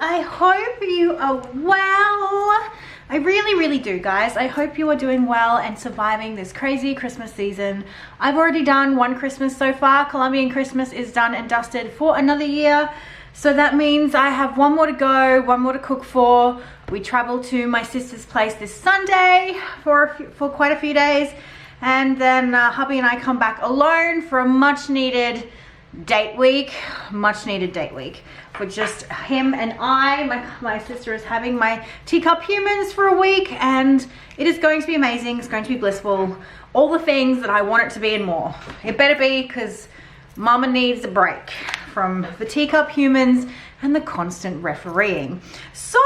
I hope you are well. I really do, guys. I hope you are doing well and surviving this crazy Christmas season. I've already done one Christmas so far. Colombian Christmas is done and dusted for another year. So that means I have one more to go, one more to cook for. We travel to my sister's place this Sunday for quite a few days. And then hubby and I come back alone for a much needed date week. For just him and I. My sister is having my teacup humans for a week, and it is going to be amazing. It's going to be blissful. All the things that I want it to be and more. It better be, because mama needs a break from the teacup humans and the constant refereeing. So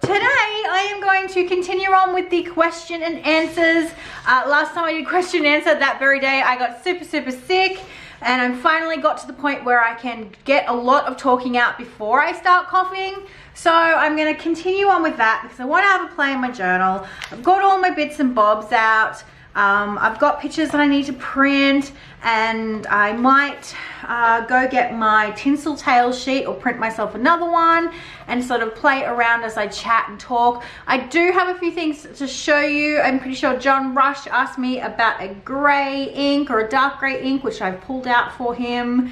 today I am going to continue on with the question and answers. Last time I did question and answer, that very day I got super sick, and I finally got to the point where I can get a lot of talking out before I start coughing. So I'm going to continue on with that because I want to have a play in my journal. I've got all my bits and bobs out. I've got pictures that I need to print, and I might go get my tinsel tail sheet or print myself another one and sort of play around as I chat and talk. I do have a few things to show you. I'm pretty sure John Rush asked me about a grey ink or a dark grey ink, which I've pulled out for him.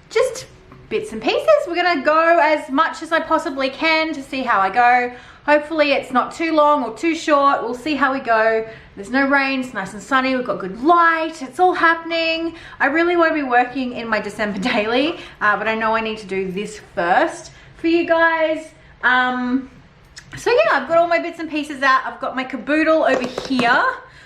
Just bits and pieces. We're gonna go as much as I possibly can to see how I go. Hopefully it's not too long or too short. We'll see how we go. There's no rain, it's nice and sunny, we've got good light, it's all happening. I really want to be working in my December daily, but I know I need to do this first for you guys. So yeah, I've got all my bits and pieces out. I've got my caboodle over here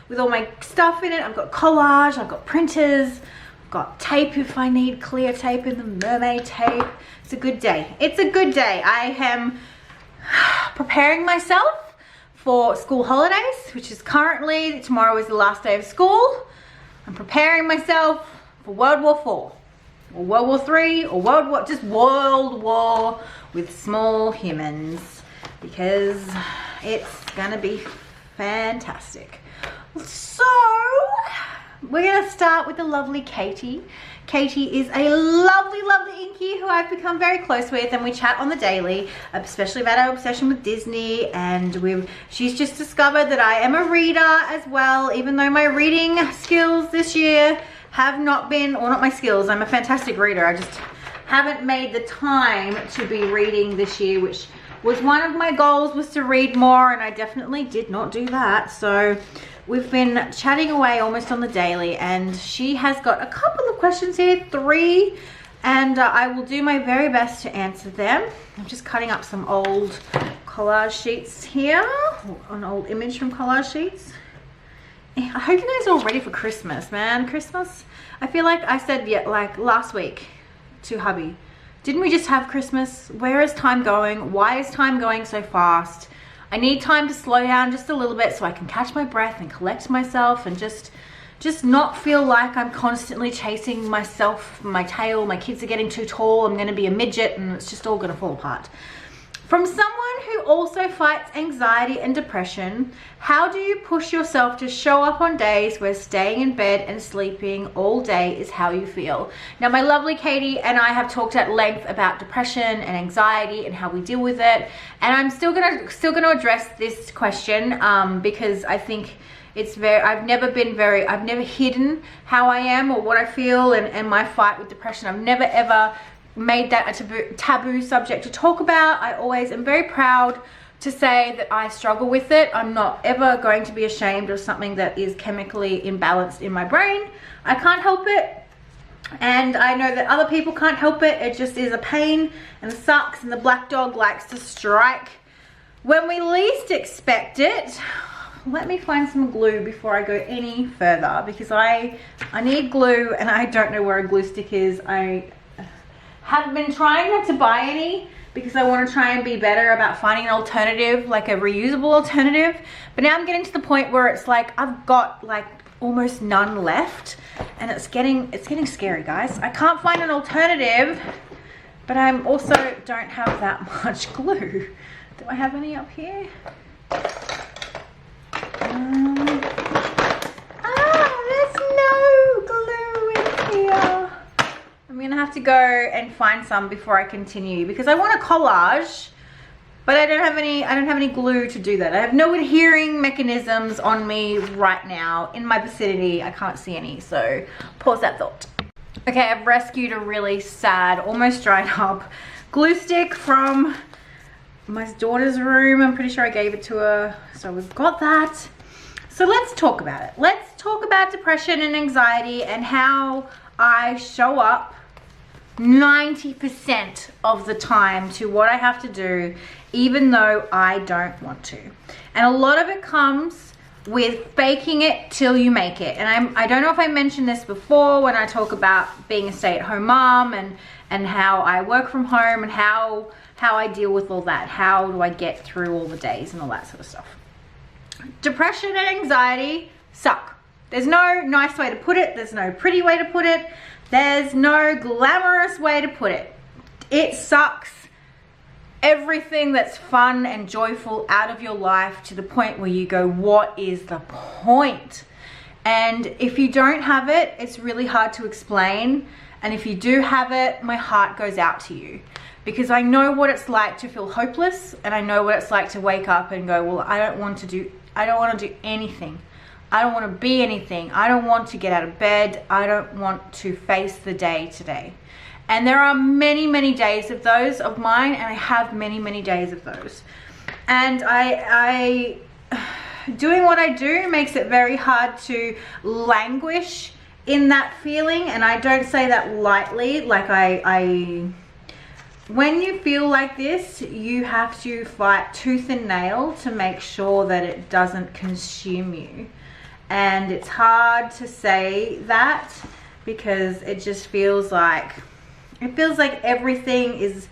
with all my stuff in it. I've got collage, I've got printers, I've got tape if I need clear tape in the mermaid tape. It's a good day. It's a good day. I am preparing myself for school holidays, which is currently, tomorrow is the last day of school. I'm preparing myself for World War IV or World War III or just World War with small humans, because it's gonna be fantastic. So we're gonna start with the lovely Katie. Katie is a lovely inky who I've become very close with, and we chat on the daily, especially about our obsession with Disney, and she's just discovered that I am a reader as well, even though my reading skills this year have not been, or not my skills, I'm a fantastic reader, I just haven't made the time to be reading this year, which was one of my goals, was to read more, and I definitely did not do that. So we've been chatting away almost on the daily, and she has got a couple of questions here, 3, and I will do my very best to answer them. I'm just cutting up some old collage sheets here, an old image from collage sheets. I hope you guys are all ready for Christmas, man. Christmas, I feel like I said, yeah, like last week to hubby, didn't we just have Christmas? Where is time going? Why is time going so fast? I need time to slow down just a little bit so I can catch my breath and collect myself and just not feel like I'm constantly chasing myself, my tail. My kids are getting too tall. I'm going to be a midget and it's just all going to fall apart. From someone who also fights anxiety and depression, how do you push yourself to show up on days where staying in bed and sleeping all day is how you feel? Now, my lovely Katie and I have talked at length about depression and anxiety and how we deal with it, and I'm still gonna address this question because I think it's I've never hidden how I am or what I feel and my fight with depression. I've never ever made that a taboo subject to talk about. I always am very proud to say that I struggle with it. I'm not ever going to be ashamed of something that is chemically imbalanced in my brain. I can't help it, and I know that other people can't help it. It just is a pain and sucks, and the black dog likes to strike when we least expect it. Let me find some glue before I go any further, because I need glue and I don't know where a glue stick is. I have been trying not to buy any because I want to try and be better about finding an alternative, like a reusable alternative. But now I'm getting to the point where it's like I've got like almost none left, and it's getting scary, guys. I can't find an alternative, but I'm also don't have that much glue. Do I have any up here? There's no glue in here. I'm gonna have to go and find some before I continue because I want a collage, but I don't have any glue to do that. I have no adhering mechanisms on me right now in my vicinity. I can't see any, so pause that thought. Okay, I've rescued a really sad, almost dried up glue stick from my daughter's room. I'm pretty sure I gave it to her, so we've got that. So let's talk about it. Let's talk about depression and anxiety and how I show up 90% of the time to what I have to do, even though I don't want to. And a lot of it comes with faking it till you make it. And I don't know if I mentioned this before when I talk about being a stay-at-home mom and how I work from home and how I deal with all that. How do I get through all the days and all that sort of stuff. Depression and anxiety suck. There's no nice way to put it. There's no pretty way to put it. There's no glamorous way to put it. It sucks everything that's fun and joyful out of your life to the point where you go, what is the point? And if you don't have it, it's really hard to explain. And if you do have it, my heart goes out to you. Because I know what it's like to feel hopeless, and I know what it's like to wake up and go, well, I don't want to do anything. I don't want to be anything. I don't want to get out of bed. I don't want to face the day today. And there are many, many days of those of mine, and I have many, many days of those. And I doing what I do makes it very hard to languish in that feeling, and I don't say that lightly. Like when you feel like this, you have to fight tooth and nail to make sure that it doesn't consume you. And it's hard to say that because it just feels like everything is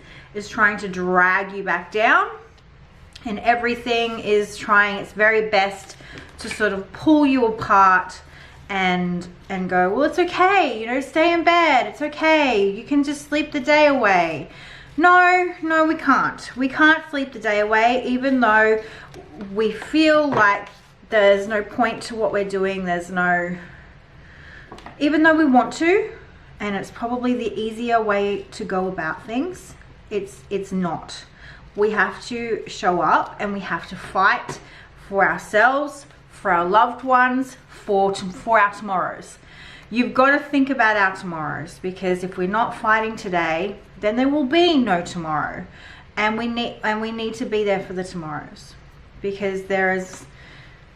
trying to drag you back down, and everything is trying its very best to sort of pull you apart and go, well, it's okay, you know, stay in bed, it's okay, you can just sleep the day away. No, we can't. We can't sleep the day away, even though we feel like there's no point to what we're doing. Even though we want to, and it's probably the easier way to go about things, it's not. We have to show up and we have to fight for ourselves, for our loved ones, for our tomorrows. You've got to think about our tomorrows, because if we're not fighting today, then there will be no tomorrow. And we need to be there for the tomorrows, because there is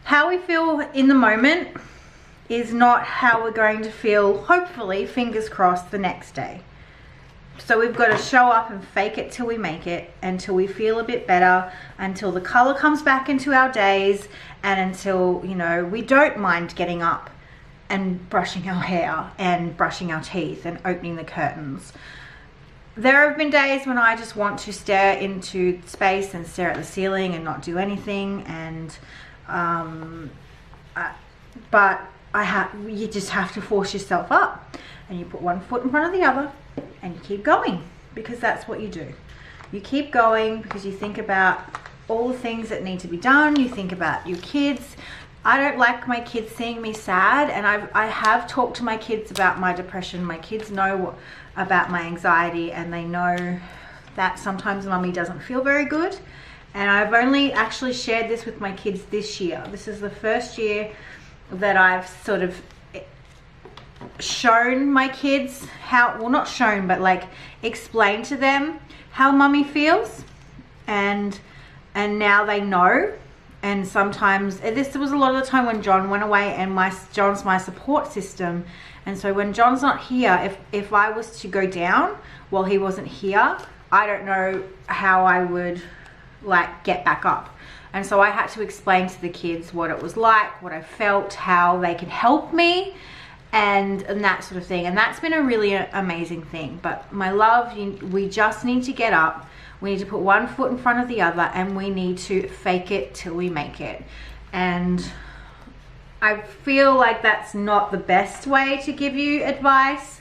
how we feel in the moment is not how we're going to feel, hopefully, fingers crossed, the next day. So we've got to show up and fake it till we make it, until we feel a bit better, until the color comes back into our days, and until, you know, we don't mind getting up and brushing our hair and brushing our teeth and opening the curtains. There have been days when I just want to stare into space and stare at the ceiling and not do anything, and but you just have to force yourself up, and you put one foot in front of the other and you keep going, because that's what you do. You keep going because you think about all the things that need to be done. You think about your kids. I don't like my kids seeing me sad, and I have talked to my kids about my depression. My kids know about my anxiety, and they know that sometimes mommy doesn't feel very good. And I've only actually shared this with my kids this year. This is the first year that I've sort of shown my kids how, well, not shown, but like explained to them how mommy feels, and now they know. And sometimes this was a lot of the time when John went away, and John's my support system. And so when John's not here, if I was to go down while he wasn't here, I don't know how I would like get back up. And so I had to explain to the kids what it was like, what I felt, how they could help me, and that sort of thing. And that's been a really amazing thing. But my love, we just need to get up. We need to put one foot in front of the other, and we need to fake it till we make it. And I feel like that's not the best way to give you advice,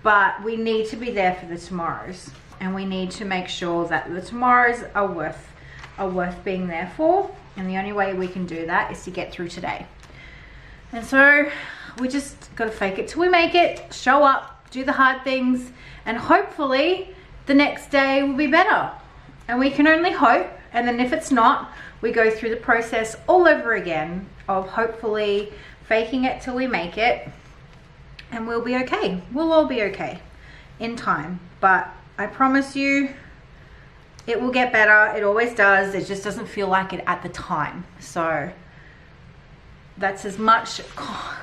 but we need to be there for the tomorrows, and we need to make sure that the tomorrows are worth being there for. And the only way we can do that is to get through today. And so we just got to fake it till we make it, show up, do the hard things, and hopefully the next day will be better. And we can only hope. And then if it's not, we go through the process all over again of hopefully faking it till we make it, and we'll be okay. We'll all be okay in time. But I promise you, it will get better. It always does. It just doesn't feel like it at the time. So that's as much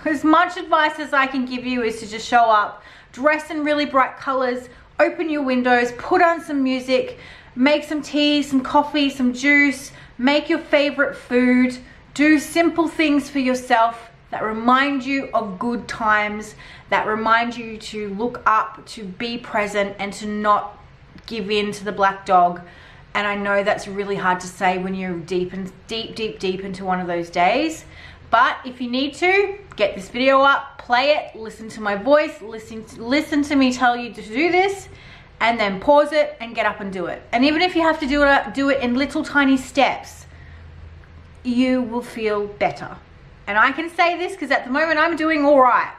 advice as I can give you, is to just show up, dress in really bright colors, open your windows, put on some music, make some tea, some coffee, some juice, make your favorite food, do simple things for yourself that remind you of good times, that remind you to look up, to be present, and to not give in to the black dog. And I know that's really hard to say when you're deep into one of those days. But if you need to, get this video up, play it, listen to my voice, listen to me tell you to do this, and then pause it and get up and do it. And even if you have to do it in little tiny steps, you will feel better. And I can say this because at the moment I'm doing all right.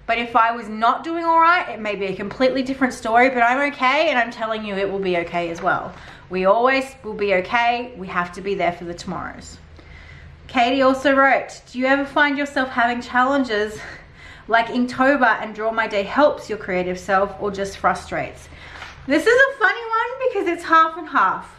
But if I was not doing all right, it may be a completely different story, but I'm okay, and I'm telling you it will be okay as well. We always will be okay. We have to be there for the tomorrows. Katie also wrote, do you ever find yourself having challenges like Inktober and Draw My Day helps your creative self, or just frustrates? This is a funny one because it's half and half.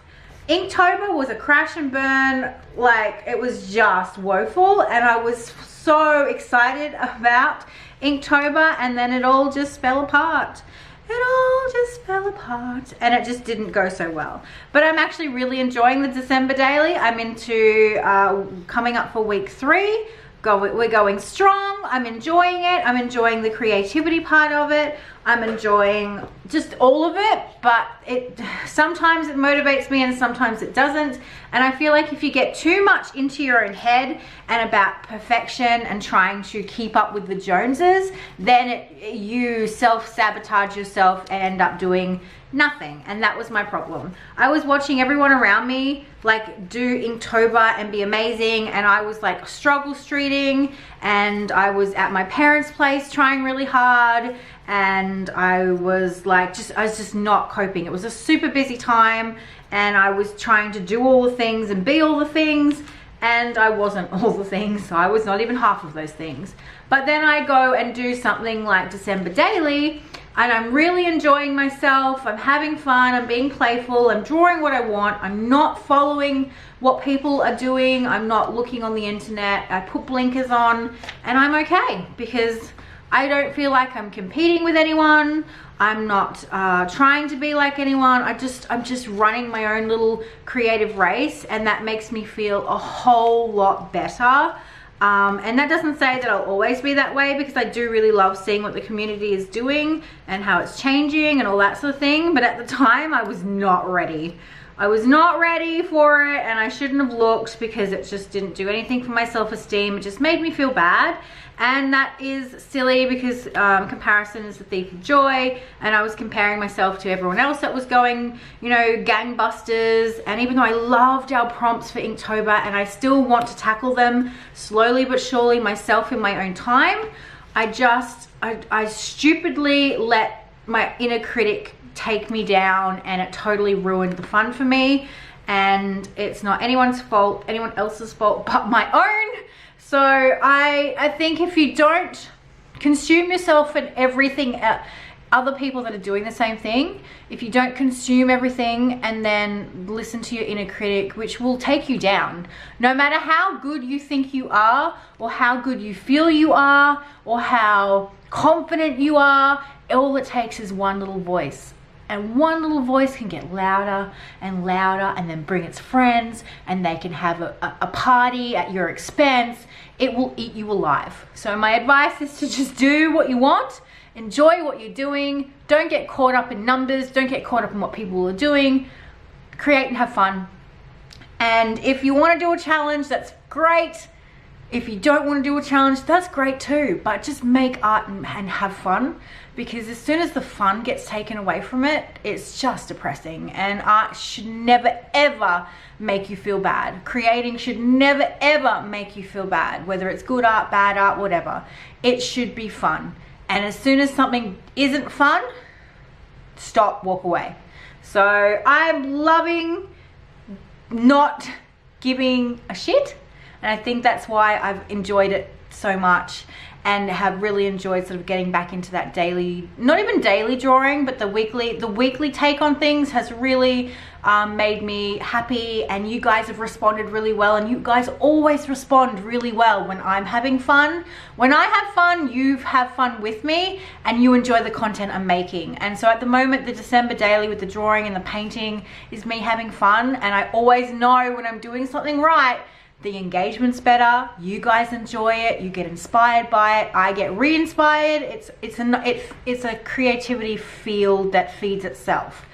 Inktober was a crash and burn, like it was just woeful, and I was so excited about Inktober, and then it all just fell apart. It all just fell apart, and it just didn't go so well. But I'm actually really enjoying the December daily. I'm into coming up for week 3. We're going strong. I'm enjoying it. I'm enjoying the creativity part of it. I'm enjoying just all of it, but sometimes it motivates me and sometimes it doesn't. And I feel like if you get too much into your own head and about perfection and trying to keep up with the Joneses, then you self-sabotage yourself and end up doing nothing. And that was my problem. I was watching everyone around me like do Inktober and be amazing, and I was like struggle streeting, and I was at my parents' place trying really hard, and I was just not coping. It was a super busy time, and I was trying to do all the things and be all the things, and I wasn't all the things, so I was not even half of those things. But then I go and do something like December Daily, and I'm really enjoying myself. I'm having fun, I'm being playful, I'm drawing what I want, I'm not following what people are doing, I'm not looking on the internet, I put blinkers on, and I'm okay because I don't feel like I'm competing with anyone. I'm not trying to be like anyone. I'm just running my own little creative race, and that makes me feel a whole lot better. And that doesn't say that I'll always be that way, because I do really love seeing what the community is doing and how it's changing and all that sort of thing. But at the time, I was not ready. I was not ready for it, and I shouldn't have looked, because it just didn't do anything for my self-esteem. It just made me feel bad, and that is silly, because comparison is the thief of joy, and I was comparing myself to everyone else that was going, you know, gangbusters. And even though I loved our prompts for Inktober, and I still want to tackle them slowly but surely myself in my own time, I stupidly let my inner critic take me down, and it totally ruined the fun for me. And it's not anyone's fault, anyone else's fault but my own. So I think if you don't consume yourself and everything, other people that are doing the same thing, if you don't consume everything and then listen to your inner critic, which will take you down, no matter how good you think you are, or how good you feel you are, or how confident you are, all it takes is one little voice. And one little voice can get louder and louder, and then bring its friends, and they can have a party at your expense. It will eat you alive. So my advice is to just do what you want, enjoy what you're doing, don't get caught up in numbers, don't get caught up in what people are doing, create and have fun. And if you want to do a challenge, that's great. If you don't want to do a challenge, that's great too, but just make art and have fun, because as soon as the fun gets taken away from it, it's just depressing. And art should never ever make you feel bad. Creating should never ever make you feel bad, whether it's good art, bad art, whatever. It should be fun. And as soon as something isn't fun, stop, walk away. So I'm loving not giving a shit. And I think that's why I've enjoyed it so much and have really enjoyed sort of getting back into that daily, not even daily drawing, but the weekly take on things has really made me happy. And you guys have responded really well, and you guys always respond really well when I'm having fun. When I have fun, you have fun with me and you enjoy the content I'm making. And so at the moment, the December daily with the drawing and the painting is me having fun, and I always know when I'm doing something right, the engagement's better, you guys enjoy it, you get inspired by it, I get re-inspired. It's a creativity field that feeds itself.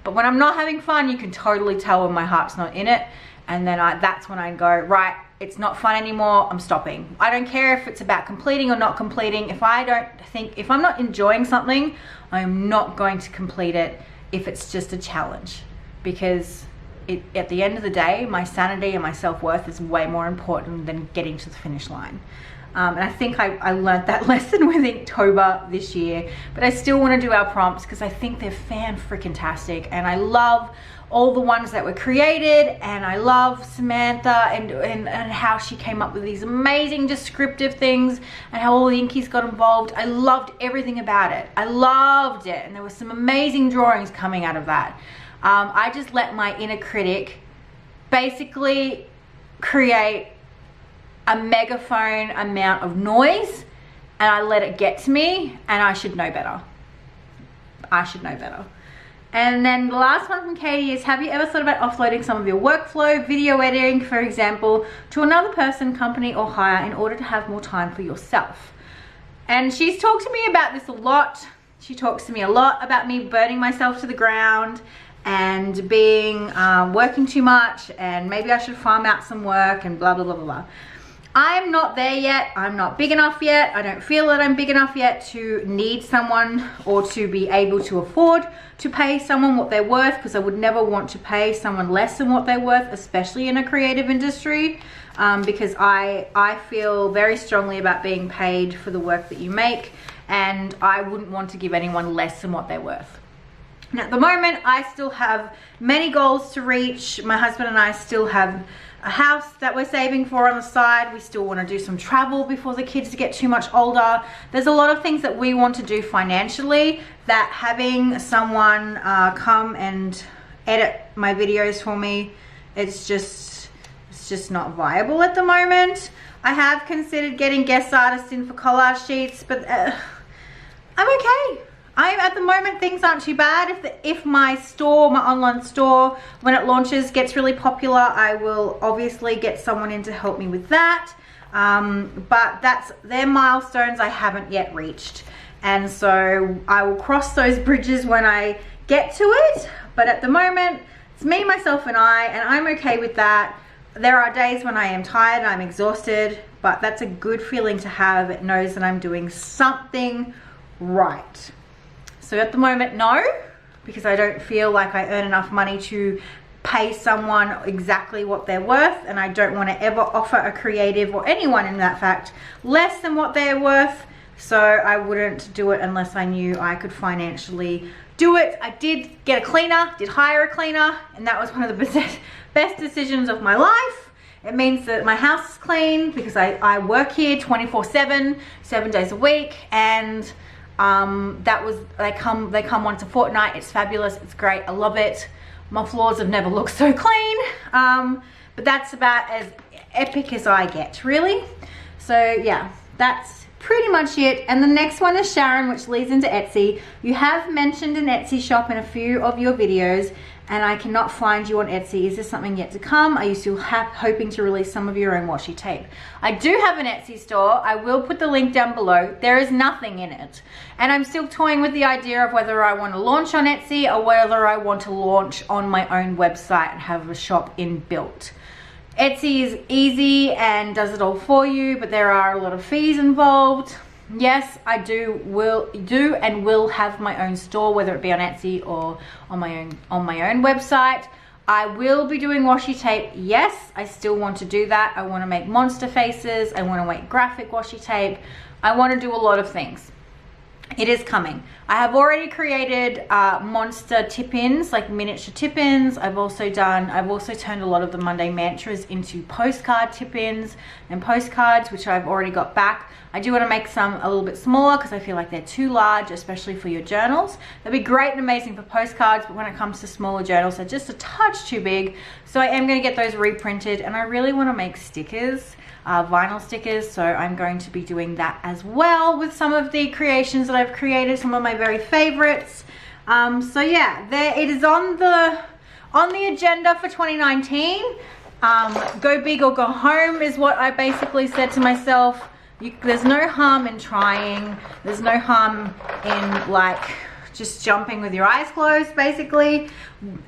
But when I'm not having fun, you can totally tell when my heart's not in it, and then that's when I go, right, it's not fun anymore, I'm stopping. I don't care if it's about completing or not completing. If I'm not enjoying something, I'm not going to complete it if it's just a challenge, because at the end of the day, my sanity and my self-worth is way more important than getting to the finish line. And I think I learned that lesson with Inktober this year, but I still want to do our prompts because I think they're fan-freaking-tastic, and I love all the ones that were created, and I love Samantha and how she came up with these amazing descriptive things and how all the inkies got involved. I loved everything about it. I loved it, and there were some amazing drawings coming out of that. I just let my inner critic basically create a megaphone amount of noise, and I let it get to me, and I should know better. I should know better. And then the last one from Katie is, have you ever thought about offloading some of your workflow, video editing, for example, to another person, company, or hire in order to have more time for yourself? And she's talked to me about this a lot. She talks to me a lot about me burning myself to the ground and being working too much, and maybe I should farm out some work and blah blah blah blah blah. I'm not there yet. I'm not big enough yet. I don't feel that I'm big enough yet to need someone or to be able to afford to pay someone what they're worth, because I would never want to pay someone less than what they're worth, especially in a creative industry, because I feel very strongly about being paid for the work that you make, and I wouldn't want to give anyone less than what they're worth. Now, at the moment, I still have many goals to reach. My husband and I still have a house that we're saving for on the side. We still want to do some travel before the kids get too much older. There's a lot of things that we want to do financially that having someone come and edit my videos for me, it's just not viable at the moment. I have considered getting guest artists in for collage sheets, but I'm okay. At the moment, things aren't too bad. If my store, my online store, when it launches, gets really popular, I will obviously get someone in to help me with that. But they're milestones I haven't yet reached. And so I will cross those bridges when I get to it. But at the moment, it's me, myself, and I'm okay with that. There are days when I am tired and I'm exhausted, but that's a good feeling to have. It knows that I'm doing something right. So at the moment, no, because I don't feel like I earn enough money to pay someone exactly what they're worth, and I don't want to ever offer a creative or anyone in that fact less than what they're worth. So I wouldn't do it unless I knew I could financially do it. I did get a cleaner, did hire a cleaner, and that was one of the best decisions of my life. It means that my house is clean because I work here 24/7, 7 days a week, and they come once a fortnight. It's fabulous, it's great, I love it. My floors have never looked so clean, but that's about as epic as I get, really. So yeah, that's pretty much it. And the next one is Sharon, which leads into Etsy. You have mentioned an Etsy shop in a few of your videos, and I cannot find you on Etsy. Is this something yet to come? Are you still hoping to release some of your own washi tape? I do have an Etsy store. I will put the link down below. There is nothing in it. And I'm still toying with the idea of whether I want to launch on Etsy or whether I want to launch on my own website and have a shop inbuilt. Etsy is easy and does it all for you, but there are a lot of fees involved. Yes, I will have my own store, whether it be on Etsy or on my own website. I will be doing washi tape. Yes, I still want to do that. I want to make monster faces. I want to make graphic washi tape. I want to do a lot of things. It is coming. I have already created monster tip-ins, like miniature tip-ins. I've also turned a lot of the Monday mantras into postcard tip-ins and postcards, which I've already got back. I do want to make some a little bit smaller because I feel like they're too large, especially for your journals. They'll be great and amazing for postcards, but when it comes to smaller journals, they're just a touch too big. So I am going to get those reprinted, and I really want to make stickers. Vinyl stickers, so I'm going to be doing that as well with some of the creations that I've created, some of my very favorites. So yeah, it is on the agenda for 2019. Go big or go home is what I basically said to myself. There's no harm in trying. There's no harm in like just jumping with your eyes closed. Basically,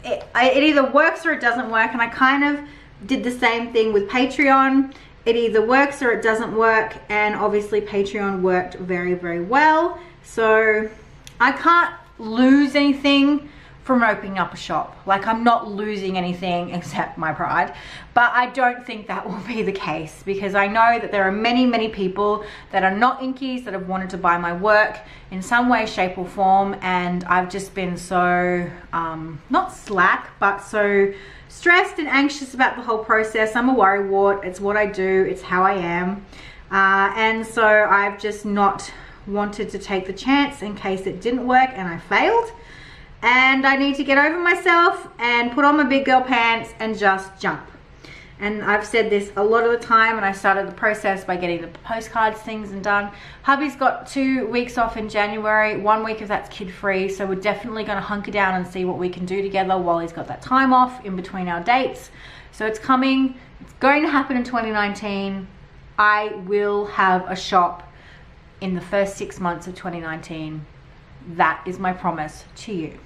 it either works or it doesn't work, and I kind of did the same thing with Patreon. It either works or it doesn't work, and obviously Patreon worked very, very well. So I can't lose anything from opening up a shop. Like, I'm not losing anything except my pride, but I don't think that will be the case, because I know that there are many, many people that are not inkies that have wanted to buy my work in some way, shape or form, and I've just been so, not slack, but so stressed and anxious about the whole process. I'm a worrywart. It's what I do. It's how I am. And so I've just not wanted to take the chance in case it didn't work and I failed. And I need to get over myself and put on my big girl pants and just jump. And I've said this a lot of the time, and I started the process by getting the postcards things and done. Hubby's got 2 weeks off in January. 1 week of that's kid-free, so we're definitely going to hunker down and see what we can do together while he's got that time off in between our dates. So it's coming. It's going to happen in 2019. I will have a shop in the first 6 months of 2019. That is my promise to you.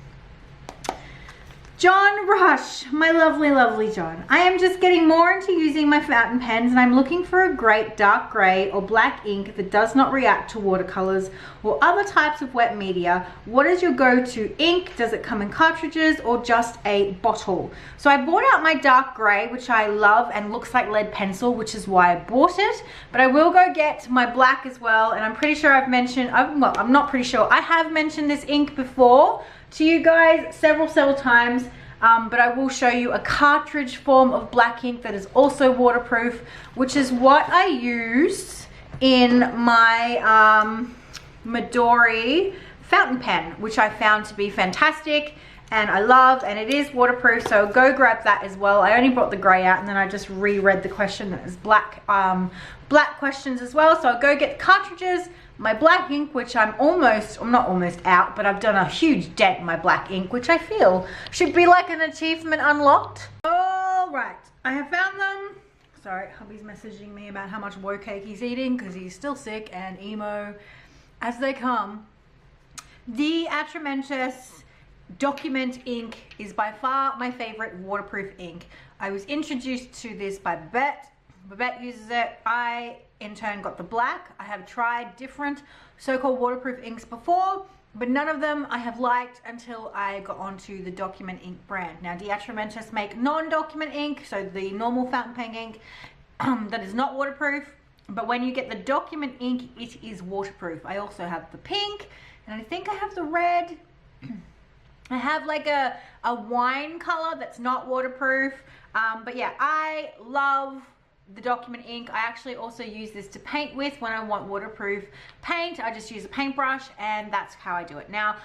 John Rush, my lovely, lovely John. I am just getting more into using my fountain pens, and I'm looking for a great dark gray or black ink that does not react to watercolors or other types of wet media. What is your go-to ink? Does it come in cartridges or just a bottle? So I bought out my dark gray, which I love and looks like lead pencil, which is why I bought it. But I will go get my black as well, and I'm pretty sure I've mentioned, well, I'm not pretty sure, I have mentioned this ink before to you guys several times, but I will show you a cartridge form of black ink that is also waterproof, which is what I use in my Midori fountain pen, which I found to be fantastic and I love, and it is waterproof, so go grab that as well. I only brought the gray out, and then I just reread the question that is black questions as well. So I'll go get the cartridges, my black ink, which I'm not almost out, but I've done a huge dent in my black ink, which I feel should be like an achievement unlocked. All right, I have found them. Sorry, hubby's messaging me about how much woe cake he's eating because he's still sick and emo as they come. The Atramentis Document ink is by far my favorite waterproof ink. I was introduced to this by Babette. Babette uses it. I in turn got the black. I have tried different so-called waterproof inks before, but none of them I have liked until I got onto the Document ink brand. Now, the Atramentis make non-document ink, so the normal fountain pen ink that is not waterproof, but when you get the Document ink, it is waterproof. I also have the pink, and I think I have the red. I have like a wine color that's not waterproof, but yeah, I love the Document ink. I actually also use this to paint with when I want waterproof paint. I just use a paintbrush, and that's how I do it. Now,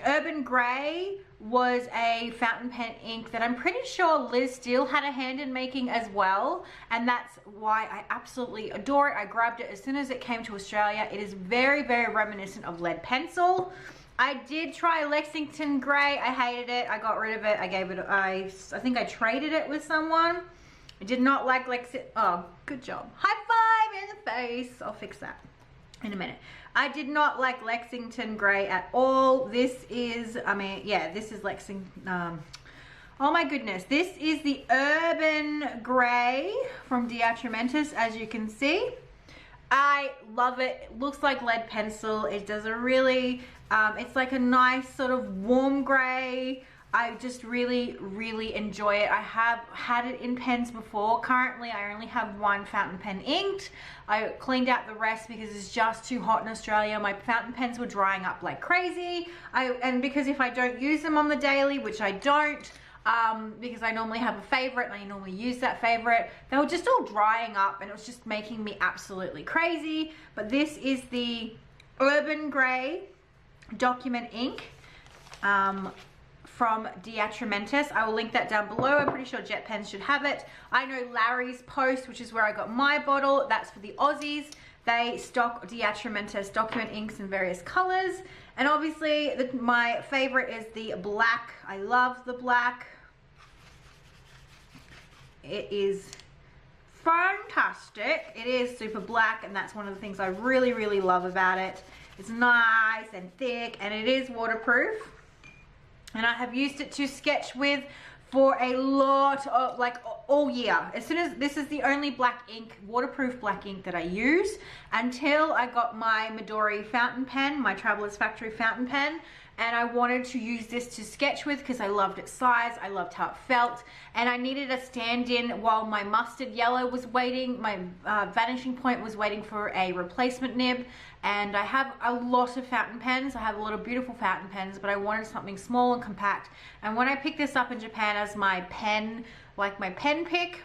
Urban Grey was a fountain pen ink that I'm pretty sure Liz Steele had a hand in making as well, and that's why I absolutely adore it. I grabbed it as soon as it came to Australia. It is very, very reminiscent of lead pencil. I did try Lexington Grey. I hated it. I got rid of it. I gave it, I think I traded it with someone. I did not like Lexington. Oh, good job. High five in the face. I'll fix that in a minute. I did not like Lexington Grey at all. This is, I mean, yeah, this is Lexington. Oh my goodness. This is the Urban Grey from the Atramentis, as you can see. I love it. It looks like lead pencil. It does a really, it's like a nice sort of warm gray. I just really, really enjoy it. I have had it in pens before. Currently, I only have one fountain pen inked. I cleaned out the rest because it's just too hot in Australia. My fountain pens were drying up like crazy. And because if I don't use them on the daily, which I don't, because I normally have a favorite and I normally use that favorite, they were just all drying up and it was just making me absolutely crazy. But this is the Urban Grey document ink. From Diatramentis. I will link that down below. I'm pretty sure Jet Pens should have it. I know Larry's Post, which is where I got my bottle. That's for the Aussies. They stock Diatramentis document inks in various colors. And obviously, my favorite is the black. I love the black. It is fantastic. It is super black, and that's one of the things I really, really love about it. It's nice and thick, and it is waterproof. And I have used it to sketch with for a lot of, like, all year. As soon as, this is the only black ink, waterproof black ink that I use until I got my Midori fountain pen, my Travelers Factory fountain pen. And I wanted to use this to sketch with because I loved its size, I loved how it felt, and I needed a stand-in while my mustard yellow was waiting, my Vanishing Point was waiting for a replacement nib. And I have a lot of fountain pens, I have a lot of beautiful fountain pens, but I wanted something small and compact. And when I picked this up in Japan as my pen, like my pen pick,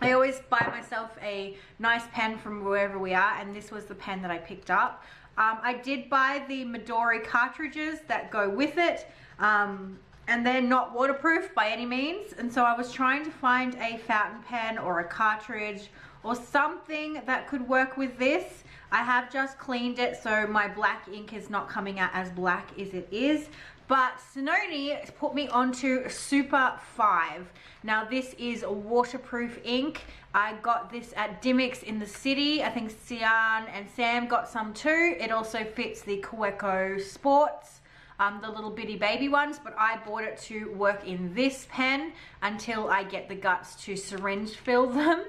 I always buy myself a nice pen from wherever we are, and this was the pen that I picked up. I did buy the Midori cartridges that go with it, and they're not waterproof by any means, and so I was trying to find a fountain pen or a cartridge or something that could work with this. I have just cleaned it, so my black ink is not coming out as black as it is. But Sononi put me onto Super 5. Now this is a waterproof ink. I got this at Dimmicks in the city. I think Sian and Sam got some too. It also fits the Kaweco Sports, the little bitty baby ones, but I bought it to work in this pen until I get the guts to syringe fill them.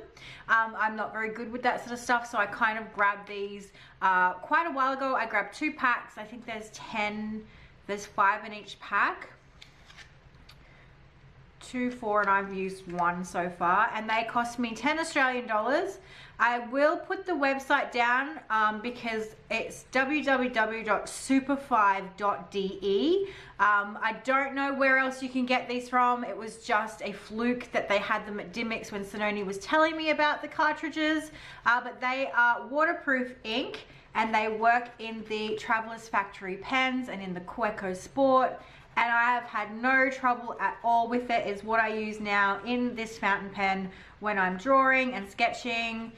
I'm not very good with that sort of stuff, so I kind of grabbed these quite a while ago. I grabbed 2 packs. I think there's 10. There's 5 in each pack. 2, 4, and I've used 1 so far, and they cost me 10 Australian dollars. I will put the website down because it's www.super5.de. I don't know where else you can get these from. It was just a fluke that they had them at Dimmicks when Sononi was telling me about the cartridges, but they are waterproof ink. And they work in the Travelers Factory pens and in the Kaweco Sport. And I have had no trouble at all with it. It's what I use now in this fountain pen when I'm drawing and sketching.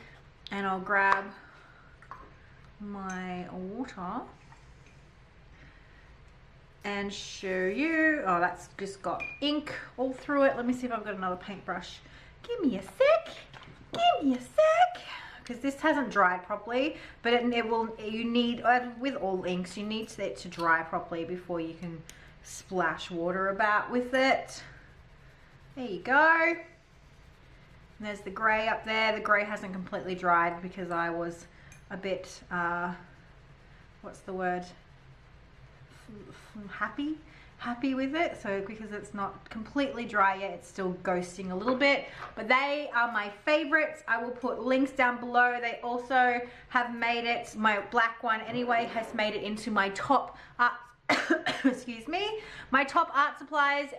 And I'll grab my water and show you. Oh, that's just got ink all through it. Let me see if I've got another paintbrush. Give me a sec. Give me a sec. Because this hasn't dried properly, but it will, you need, with all inks, you need it to dry properly before you can splash water about with it. There you go. And there's the grey up there. The grey hasn't completely dried because I was a bit, what's the word? Happy with it, so because it's not completely dry yet, it's still ghosting a little bit, but they are my favorites. I will put links down below. They also have made it, my black one anyway has made it into my top art excuse me, my top art supplies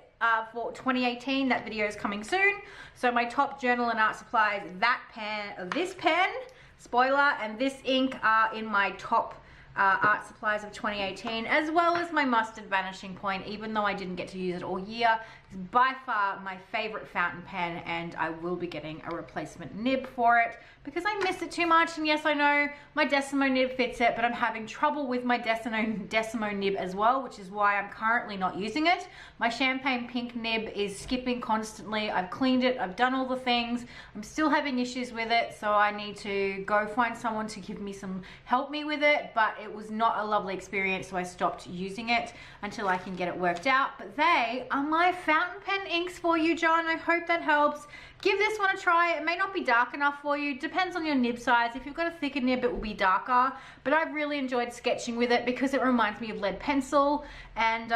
for 2018. That video is coming soon. So my top journal and art supplies, that pen, this pen, spoiler, and this ink are in my top art supplies of 2018, as well as my Mustard Vanishing Point. Even though I didn't get to use it all year, it's by far my favorite fountain pen, and I will be getting a replacement nib for it because I miss it too much. And yes, I know my Decimo nib fits it, but I'm having trouble with my Decimo nib as well, which is why I'm currently not using it. My champagne pink nib is skipping constantly. I've cleaned it, I've done all the things. I'm still having issues with it, so I need to go find someone to give me some, help me with it, but it was not a lovely experience, so I stopped using it until I can get it worked out. But they are my fountain pen inks for you, John. I hope that helps. Give this one a try. It may not be dark enough for you. Depends on your nib size. If you've got a thicker nib, it will be darker. But I've really enjoyed sketching with it because it reminds me of lead pencil. And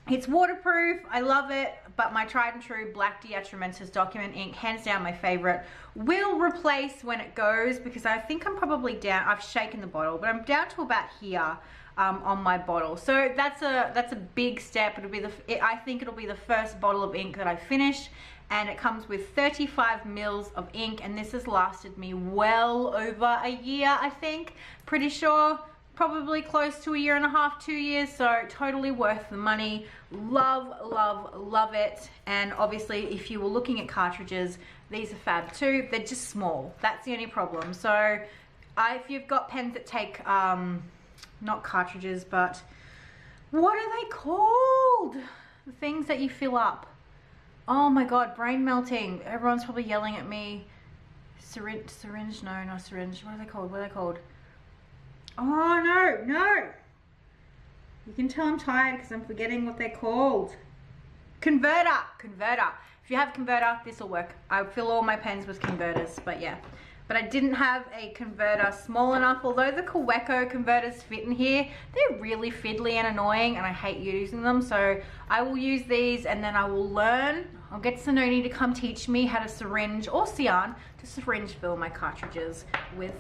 It's waterproof, I love it, but my tried and true Black Diatramentus document ink, hands down my favorite, will replace when it goes, because I think I'm probably down, I've shaken the bottle, but I'm down to about here on my bottle. So that's a big step. It'll be I think it'll be the first bottle of ink that I finish, and it comes with 35 mils of ink, and this has lasted me well over a year, I think, pretty sure. Probably close to a year and a half, 2 years, so totally worth the money. Love, love, love it. And obviously, if you were looking at cartridges, these are fab too. They're just small. That's the only problem. So if you've got pens that take, not cartridges, but what are they called? The things that you fill up. Oh my God, brain melting. Everyone's probably yelling at me. Syringe, no, not syringe. What are they called? What are they called? Oh, no. You can tell I'm tired because I'm forgetting what they're called. Converter. If you have a converter, this will work. I fill all my pens with converters, but yeah. But I didn't have a converter small enough. Although the Kaweco converters fit in here, they're really fiddly and annoying, and I hate using them. So I will use these, and then I will learn. I'll get Sononi to come teach me how to syringe, or Sian, to syringe fill my cartridges with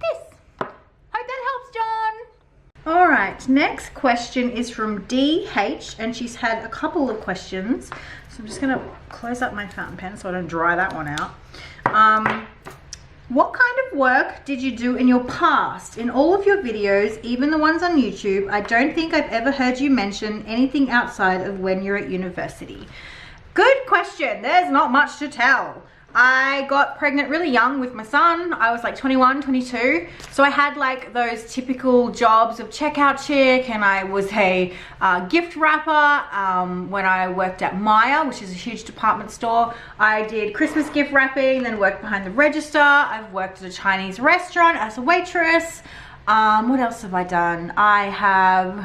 this. Hope that helps, John. All right, next question is from DH, and she's had a couple of questions. So I'm just gonna close up my fountain pen so I don't dry that one out. What kind of work did you do in your past? In all of your videos, even the ones on YouTube, I don't think I've ever heard you mention anything outside of when you're at university. Good question. There's not much to tell. I got pregnant really young with my son. I was like 21, 22. So I had like those typical jobs of checkout chick, and I was a gift wrapper when I worked at Maya, which is a huge department store. I did Christmas gift wrapping, then worked behind the register. I've worked at a Chinese restaurant as a waitress. What else have I done? I have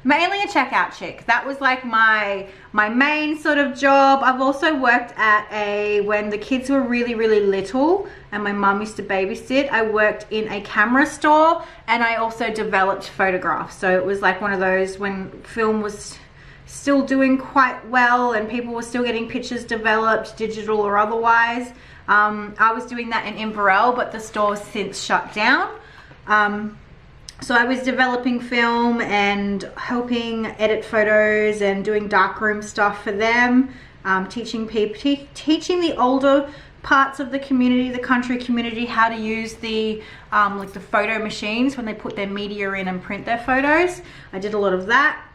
mainly a checkout chick. That was like my main sort of job. I've also worked at when the kids were really, really little and my mum used to babysit, I worked in a camera store, and I also developed photographs. So it was like one of those when film was still doing quite well and people were still getting pictures developed, digital or otherwise. I was doing that in Inverell, but the store's since shut down. So I was developing film and helping edit photos and doing darkroom stuff for them, teaching the older parts of the community, the country community, how to use the like the photo machines when they put their media in and print their photos. I did a lot of that.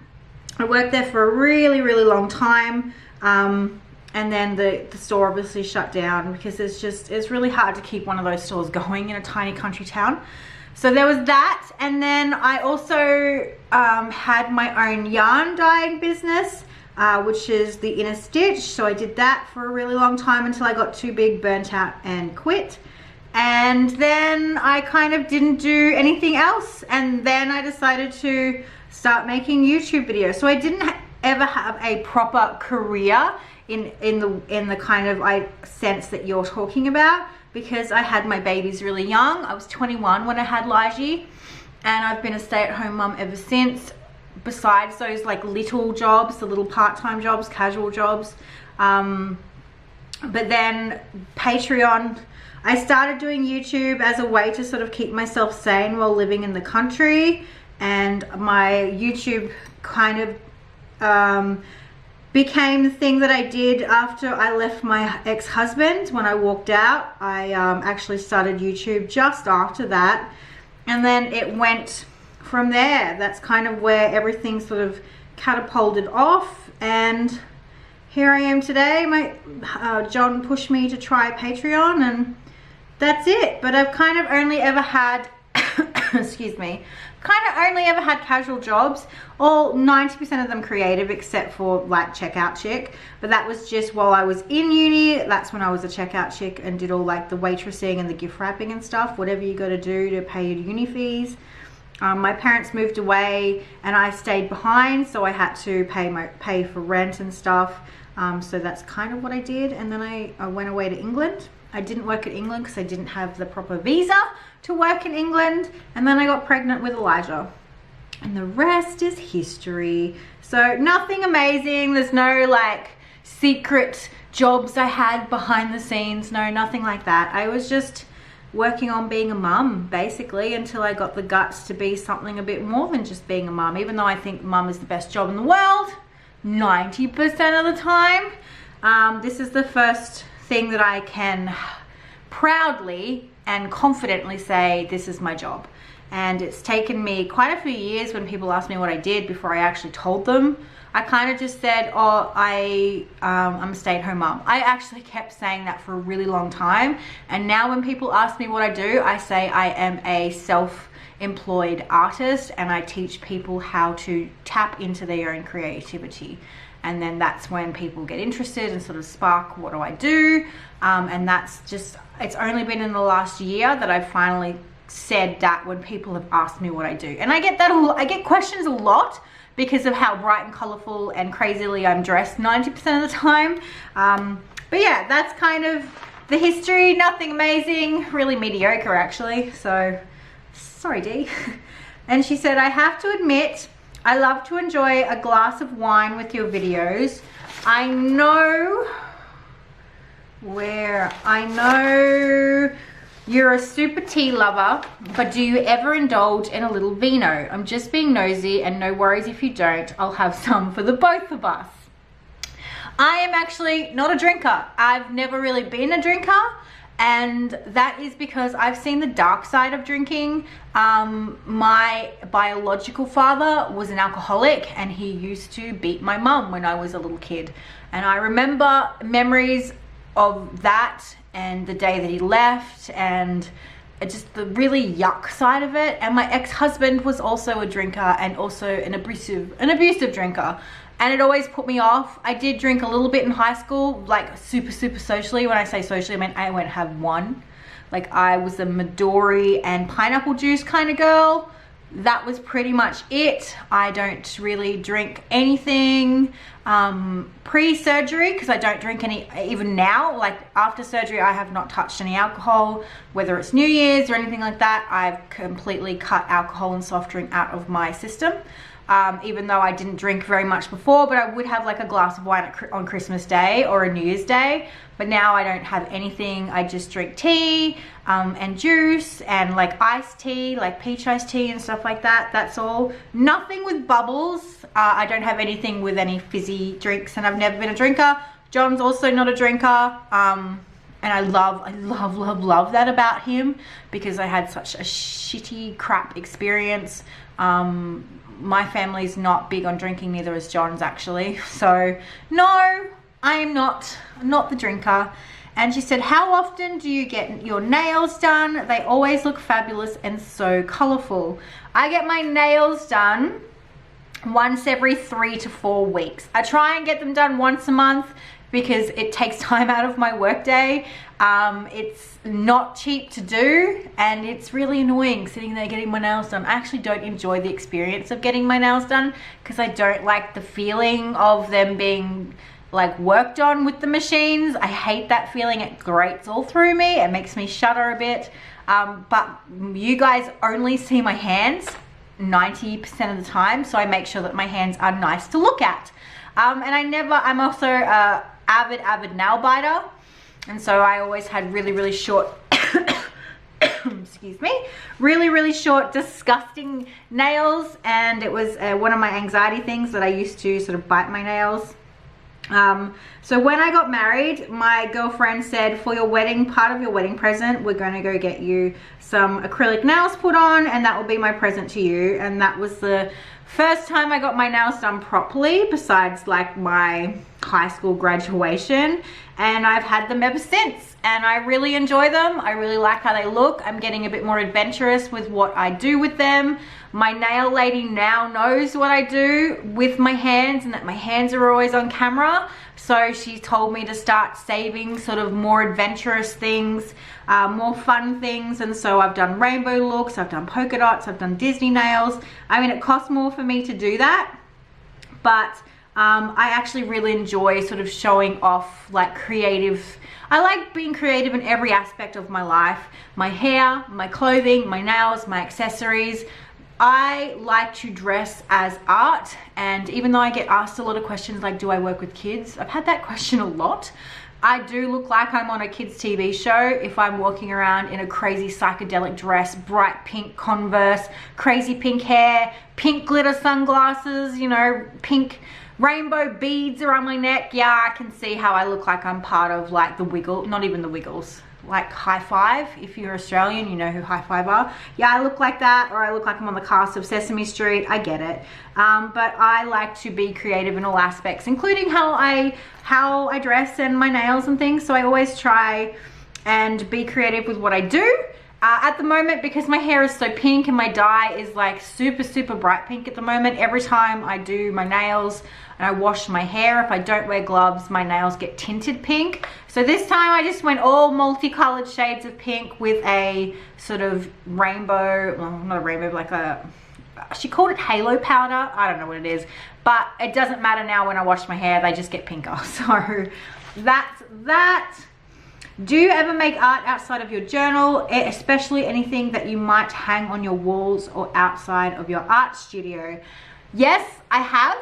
I worked there for a really, really long time. And then the store obviously shut down because it's really hard to keep one of those stores going in a tiny country town. So there was that, and then I also had my own yarn dyeing business, which is the Inner Stitch. So I did that for a really long time until I got too big, burnt out, and quit. And then I kind of didn't do anything else, and then I decided to start making YouTube videos. So I didn't ever have a proper career in the kind of sense that you're talking about, because I had my babies really young. I was 21 when I had Lige, and I've been a stay-at-home mum ever since, besides those like little jobs, the little part-time jobs, casual jobs. But then Patreon, I started doing YouTube as a way to sort of keep myself sane while living in the country, and my YouTube kind of became the thing that I did after I left my ex-husband. When I walked out, I actually started YouTube just after that, and then it went from there. That's kind of where everything sort of catapulted off, and here I am today. John pushed me to try Patreon, and that's it. But I've kind of only ever had excuse me, only ever had casual jobs, all 90% of them creative, except for like checkout chick, but that was just while I was in uni. That's when I was a checkout chick and did all like the waitressing and the gift wrapping and stuff, whatever you got to do to pay your uni fees. My parents moved away and I stayed behind, so I had to pay for rent and stuff. So that's kind of what I did, and then I went away to England. I didn't work at England because I didn't have the proper visa to work in England, and then I got pregnant with Elijah. And the rest is history. So nothing amazing. There's no like secret jobs I had behind the scenes. No, nothing like that. I was just working on being a mum basically until I got the guts to be something a bit more than just being a mum, even though I think mum is the best job in the world 90% of the time. This is the first thing that I can proudly and confidently say this is my job. And it's taken me quite a few years when people ask me what I did before I actually told them. I kind of just said, oh, I'm a stay-at-home mom. I actually kept saying that for a really long time. And now when people ask me what I do, I say I am a self-employed artist and I teach people how to tap into their own creativity. And then that's when people get interested and sort of spark, what do I do? And that's just, it's only been in the last year that I've finally said that when people have asked me what I do. And I get questions a lot because of how bright and colorful and crazily I'm dressed 90% of the time. But yeah, that's kind of the history. Nothing amazing, really mediocre actually. So sorry, Dee. And she said, I have to admit, I love to enjoy a glass of wine with your videos. I know you're a super tea lover, but do you ever indulge in a little vino? I'm just being nosy and no worries if you don't. I'll have some for the both of us. I am actually not a drinker. I've never really been a drinker, and that is because I've seen the dark side of drinking. My biological father was an alcoholic and he used to beat my mum when I was a little kid. And I remember memories of that and the day that he left and just the really yuck side of it. And my ex-husband was also a drinker and also an abusive drinker. And it always put me off. I did drink a little bit in high school, like super socially. When I say socially, I mean I won't have one. Like I was a Midori and pineapple juice kind of girl. That was pretty much it. I don't really drink anything pre-surgery because I don't drink any, even now, like after surgery, I have not touched any alcohol, whether it's New Year's or anything like that. I've completely cut alcohol and soft drink out of my system. Even though I didn't drink very much before, but I would have like a glass of wine on Christmas Day or a New Year's Day. But now I don't have anything. I just drink tea and juice and like iced tea, like peach iced tea and stuff like that. That's all. Nothing with bubbles. I don't have anything with any fizzy drinks, and I've never been a drinker. John's also not a drinker. And I love that about him because I had such a shitty crap experience. My family's not big on drinking, neither is John's actually. So no, I am not the drinker. And she said, how often do you get your nails done? They always look fabulous and so colorful. I get my nails done once every 3 to 4 weeks. I try and get them done once a month because it takes time out of my workday. It's not cheap to do and it's really annoying sitting there getting my nails done. I actually don't enjoy the experience of getting my nails done because I don't like the feeling of them being like worked on with the machines. I hate that feeling. It grates all through me. It makes me shudder a bit. But you guys only see my hands 90% of the time, so I make sure that my hands are nice to look at. And I'm also a avid nail biter, and so I always had really short excuse me, really short disgusting nails, and it was one of my anxiety things that I used to sort of bite my nails. So when I got married, my girlfriend said, for your wedding, part of your wedding present, we're going to go get you some acrylic nails put on, and that will be my present to you. And that was the first time I got my nails done properly, besides like my high school graduation, and I've had them ever since, and I really enjoy them. I really like how they look. I'm getting a bit more adventurous with what I do with them. My nail lady now knows what I do with my hands and that my hands are always on camera, so she told me to start saving sort of more adventurous things, more fun things. And so I've done rainbow looks, I've done polka dots, I've done Disney nails. I mean, it costs more for me to do that, but I actually really enjoy sort of showing off like creative. I like being creative in every aspect of my life. My hair, my clothing, my nails, my accessories. I like to dress as art, and even though I get asked a lot of questions like, do I work with kids? I've had that question a lot. I do look like I'm on a kids TV show if I'm walking around in a crazy psychedelic dress, bright pink Converse, crazy pink hair, pink glitter sunglasses, you know, pink rainbow beads around my neck. Yeah, I can see how I look like I'm part of like the Wiggle, not even the Wiggles, like High Five. If you're Australian, you know who High Five are. Yeah, I look like that, or I look like I'm on the cast of Sesame Street. I get it. But I like to be creative in all aspects, including how I dress and my nails and things. So I always try and be creative with what I do. At the moment, because my hair is so pink and my dye is like super bright pink at the moment, every time I do my nails and I wash my hair, if I don't wear gloves, my nails get tinted pink. So this time I just went all multicolored shades of pink with a sort of rainbow, well, not a rainbow, like a, she called it halo powder. I don't know what it is, but it doesn't matter now. When I wash my hair, they just get pinker. So that's that. Do you ever make art outside of your journal, especially anything that you might hang on your walls or outside of your art studio? Yes, I have.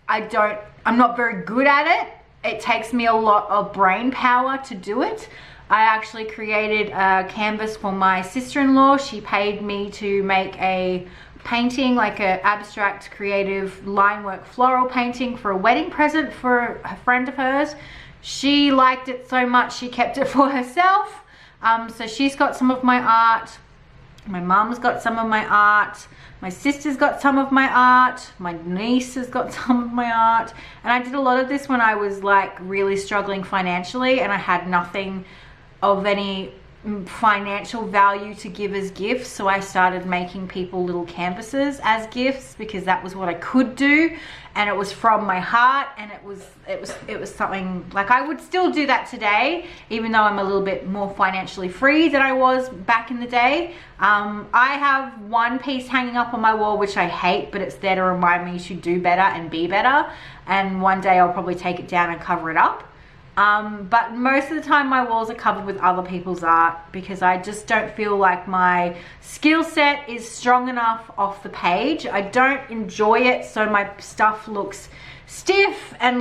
I'm not very good at it. It takes me a lot of brain power to do it. I actually created a canvas for my sister-in-law. She paid me to make a painting, like an abstract creative line work floral painting for a wedding present for a friend of hers. She liked it so much she kept it for herself. So she's got some of my art. My mom's got some of my art. My sister's got some of my art. My niece has got some of my art. And I did a lot of this when I was like really struggling financially and I had nothing of any financial value to give as gifts. So I started making people little canvases as gifts because that was what I could do, and it was from my heart, and it was something like I would still do that today, even though I'm a little bit more financially free than I was back in the day. I have one piece hanging up on my wall which I hate, but it's there to remind me to do better and be better, and one day I'll probably take it down and cover it up. But most of the time my walls are covered with other people's art because I just don't feel like my skill set is strong enough off the page. I don't enjoy it, so my stuff looks stiff and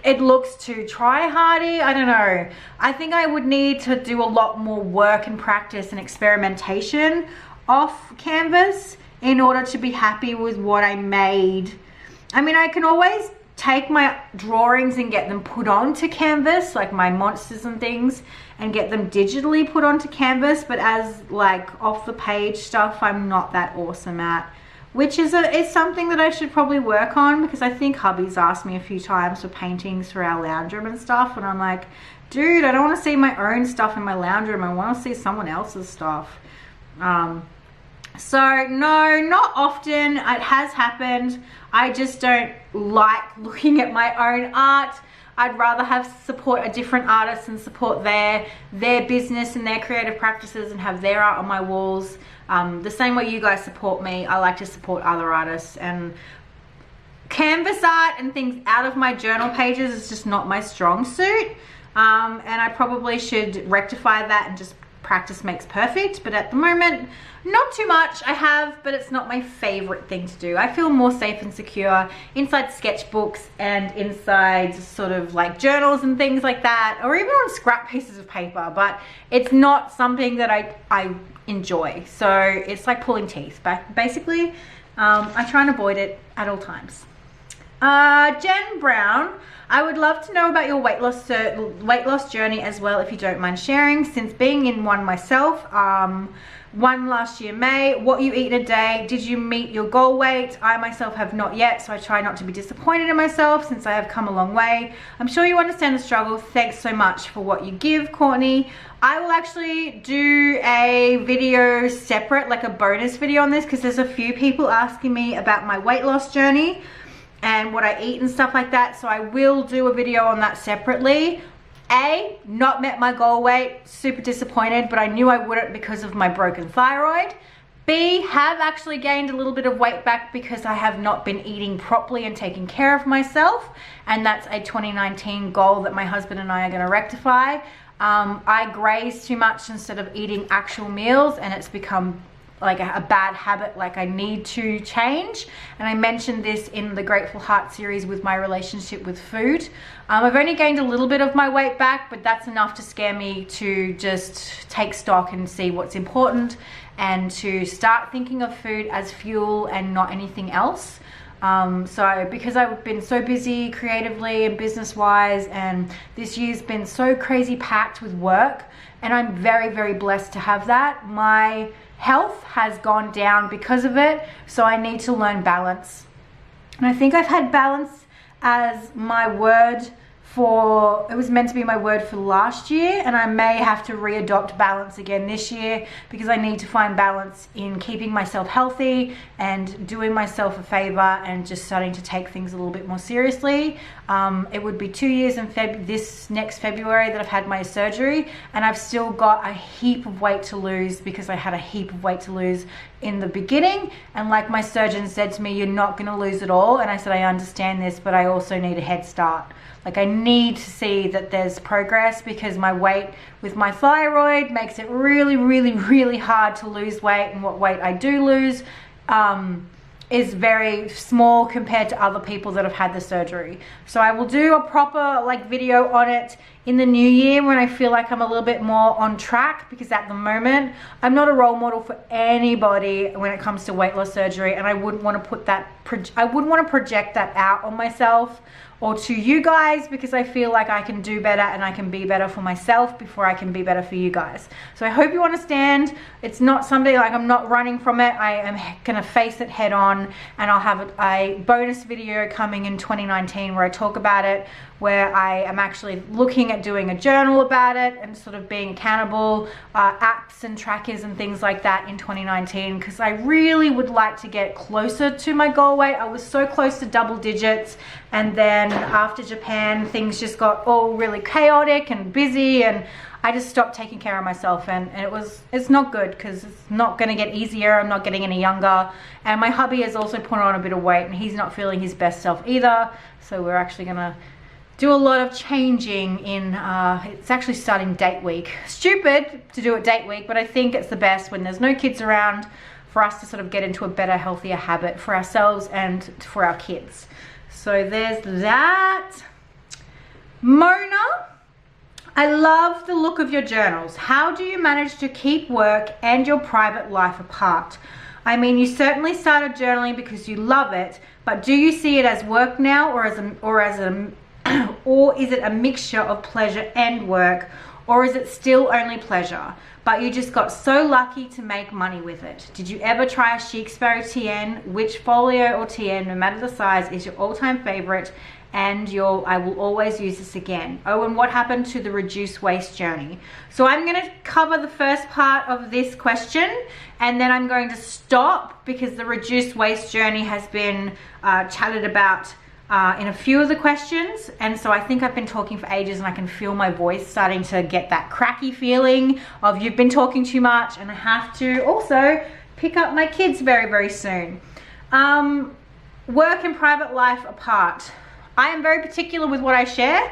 it looks too try-hardy. I don't know. I think I would need to do a lot more work and practice and experimentation off canvas in order to be happy with what I made. I mean, I can always take my drawings and get them put onto canvas, like my monsters and things, and get them digitally put onto canvas, but as like off the page stuff, I'm not that awesome at, which is something that I should probably work on, because I think hubby's asked me a few times for paintings for our lounge room and stuff, and I'm like, dude, I don't want to see my own stuff in my lounge room. I want to see someone else's stuff. So no, not often. It has happened. I just don't like looking at my own art. I'd rather have support a different artist and support their business and their creative practices and have their art on my walls. The same way you guys support me, I like to support other artists. And canvas art and things out of my journal pages is just not my strong suit. And I probably should rectify that and just practice makes perfect, but at the moment not too much. I have, but it's not my favorite thing to do. I feel more safe and secure inside sketchbooks and inside sort of like journals and things like that, or even on scrap pieces of paper, but it's not something that I enjoy. So it's like pulling teeth, but basically I try and avoid it at all times. Jen Brown, I would love to know about your weight loss journey as well, if you don't mind sharing, since being in one myself. One last year May. What you eat a day? Did you meet your goal weight? I myself have not yet, so I try not to be disappointed in myself since I have come a long way. I'm sure you understand the struggle. Thanks so much for what you give, Courtney. I will actually do a video separate, like a bonus video on this, because there's a few people asking me about my weight loss journey and what I eat and stuff like that, so I will do a video on that separately. A, not met my goal weight, super disappointed, but I knew I wouldn't because of my broken thyroid. B, have actually gained a little bit of weight back because I have not been eating properly and taking care of myself, and that's a 2019 goal that my husband and I are going to rectify. I graze too much instead of eating actual meals, and it's become like a bad habit like I need to change. And I mentioned this in the Grateful Heart series with my relationship with food. I've only gained a little bit of my weight back, but that's enough to scare me to just take stock and see what's important and to start thinking of food as fuel and not anything else. So because I've been so busy creatively and business wise, and this year's been so crazy packed with work, and I'm very, very blessed to have that, my health has gone down because of it. So I need to learn balance. And I think I've had balance as my word for, it was meant to be my word for last year, and I may have to readopt balance again this year because I need to find balance in keeping myself healthy and doing myself a favor and just starting to take things a little bit more seriously. It would be 2 years in this next February that I've had my surgery, and I've still got a heap of weight to lose because I had a heap of weight to lose in the beginning. And like my surgeon said to me, you're not going to lose it all. And I said, I understand this, but I also need a head start. Like I need to see that there's progress because my weight with my thyroid makes it really, really, really hard to lose weight, and what weight I do lose is very small compared to other people that have had the surgery. So I will do a proper like video on it in the new year when I feel like I'm a little bit more on track, because at the moment I'm not a role model for anybody when it comes to weight loss surgery, and I wouldn't want to put that, I wouldn't want to project that out on myself or to you guys, because I feel like I can do better and I can be better for myself before I can be better for you guys. So I hope you understand. It's not something like I'm not running from it. I am gonna face it head on, and I'll have a bonus video coming in 2019 where I talk about it, where I am actually looking at doing a journal about it and sort of being accountable, apps and trackers and things like that in 2019, because I really would like to get closer to my goal weight. I was so close to double digits, and then after Japan things just got all really chaotic and busy, and I just stopped taking care of myself, and it's not good because it's not going to get easier. I'm not getting any younger, and my hubby has also put on a bit of weight and he's not feeling his best self either. So we're actually going to do a lot of changing in, it's actually starting date week. Stupid to do it date week, but I think it's the best when there's no kids around for us to sort of get into a better, healthier habit for ourselves and for our kids. So there's that. Mona, I love the look of your journals. How do you manage to keep work and your private life apart? I mean, you certainly started journaling because you love it, but do you see it as work now, or is it a mixture of pleasure and work, or is it still only pleasure, but you just got so lucky to make money with it? Did you ever try a Shikespeare TN? Which folio or TN, no matter the size, is your all-time favorite? And I will always use this again. Oh, and what happened to the reduce waste journey? So I'm going to cover the first part of this question, and then I'm going to stop because the reduce waste journey has been chatted about in a few of the questions, and so I think I've been talking for ages and I can feel my voice starting to get that cracky feeling of you've been talking too much, and I have to also pick up my kids very, very soon. Work and private life apart. I am very particular with what I share.